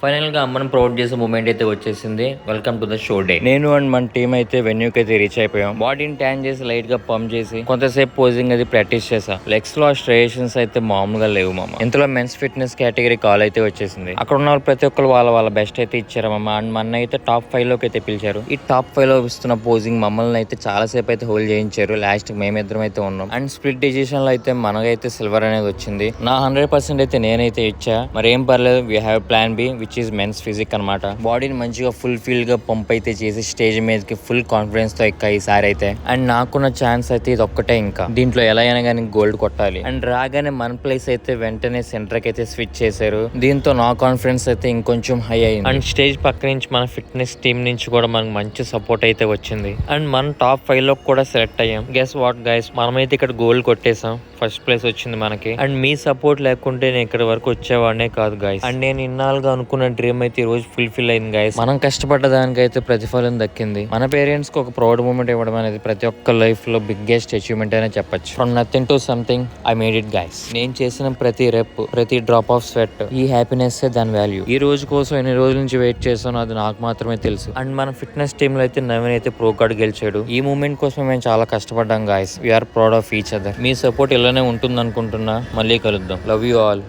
Final గా అమ్మను proud చేసే మూమెంట్ అయితే వచ్చేసింది. Welcome to the show day. నేను అండ్ మన టీం అయితే వెన్యూకి అయితే రీచ్ అయిపోయాం. బాడీని ట్యాన్ చేసి లైట్ గా పంప్ చేసి కొంతసేపు పోజింగ్ అది ప్రాక్టీస్ చేసా. లెగ్స్ లో స్ట్రేషన్స్ అయితే మామూలుగా లేవు మామ. ఇంతలో మెన్స్ ఫిట్నెస్ కేటగిరీ కాల్ అయితే వచ్చేసింది. అక్కడ ఉన్న వాళ్ళు ప్రతి ఒక్కరు వాళ్ళ బెస్ట్ అయితే ఇచ్చారు మామ. అండ్ మన అయితే టాప్ 5 లోకి అయితే పిలిచారు. ఈ టాప్ 5 లో ఇస్తున్న పోజింగ్ మమ్మల్ని అయితే చాలా సేపు అయితే హోల్డ్ చేయించారు. లాస్ట్ మేమిద్దరం అయితే ఉన్నాం. అండ్ స్ప్లిట్ డిసిషన్ లో అయితే మనకైతే సిల్వర్ అనేది వచ్చింది. నా 100% అయితే నేనైతే ఇచ్చా. మరి ఏం పర్లేదు, we have plan B which is men's physique అనమాట. బాడీని మంచిగా ఫుల్ ఫీల్ గా పంప్ అయితే చేసి స్టేజ్ మీదకి ఫుల్ కాన్ఫిడెన్స్ తో ఎక్కా ఈసారి అయితే. అండ్ నాకున్న ఛాన్స్ అయితే ఇది ఒక్కటే. ఇంకా దీంట్లో ఎలా అయినా కానీ గోల్డ్ కొట్టాలి. అండ్ రాగానే మన ప్లేస్ అయితే వెంటనే సెంటర్ కి అయితే స్విచ్ చేశారు. దీంతో నా కాన్ఫిడెన్స్ అయితే ఇంకొంచెం హై అయింది. అండ్ స్టేజ్ పక్క నుంచి మన ఫిట్నెస్ టీం నుంచి కూడా మనకు మంచి సపోర్ట్ అయితే వచ్చింది. అండ్ మన టాప్ 5 లో కూడా సెలెక్ట్ అయ్యాం. గెస్ వాట్ గైస్, మనమైతే ఇక్కడ గోల్డ్ కొట్టేసాం. ఫస్ట్ ప్లేస్ వచ్చింది మనకి. అండ్ మీ సపోర్ట్ లేకుంటే నేను ఇక్కడ వరకు వచ్చేవాడినే కాదు గైస్. అండ్ నేను ఇన్నాళ్ళుగా అనుకున్న డ్రీమ్ అయితే ఈ రోజు ఫుల్ఫిల్ అయింది గైస్. మనం కష్టపడ్డ దానికైతే ప్రతిఫలం దక్కింది. మన పేరెంట్స్ కి ఒక ప్రౌడ్ మూమెంట్ ఇవ్వడం అనేది ప్రతి ఒక్క లైఫ్ లో బిగ్గెస్ట్ అచీవ్మెంట్ అనే చెప్పొచ్చు. From nothing to something I made it guys. నేను చేసిన ప్రతి రెప్, ప్రతి డ్రాప్ ఆఫ్ స్వెట్, ఈ హ్యాపీనెస్ దాని వాల్యూ. ఈ రోజు కోసం ఎన్ని రోజుల నుంచి వెయిట్ చేస్తానో అది నాకు మాత్రమే తెలుసు. అండ్ మన ఫిట్నెస్ టీమ్ లో అయితే నవీన్ అయితే ప్రో కార్డ్ గెలిచాడు. ఈ మూమెంట్ కోసం మేము చాలా కష్టపడ్డాం guys. We are proud of each other. మీ సపోర్ట్ ఇలానే ఉంటుంది అనుకుంటున్నా. మళ్ళీ కలుద్దాం. Love you all.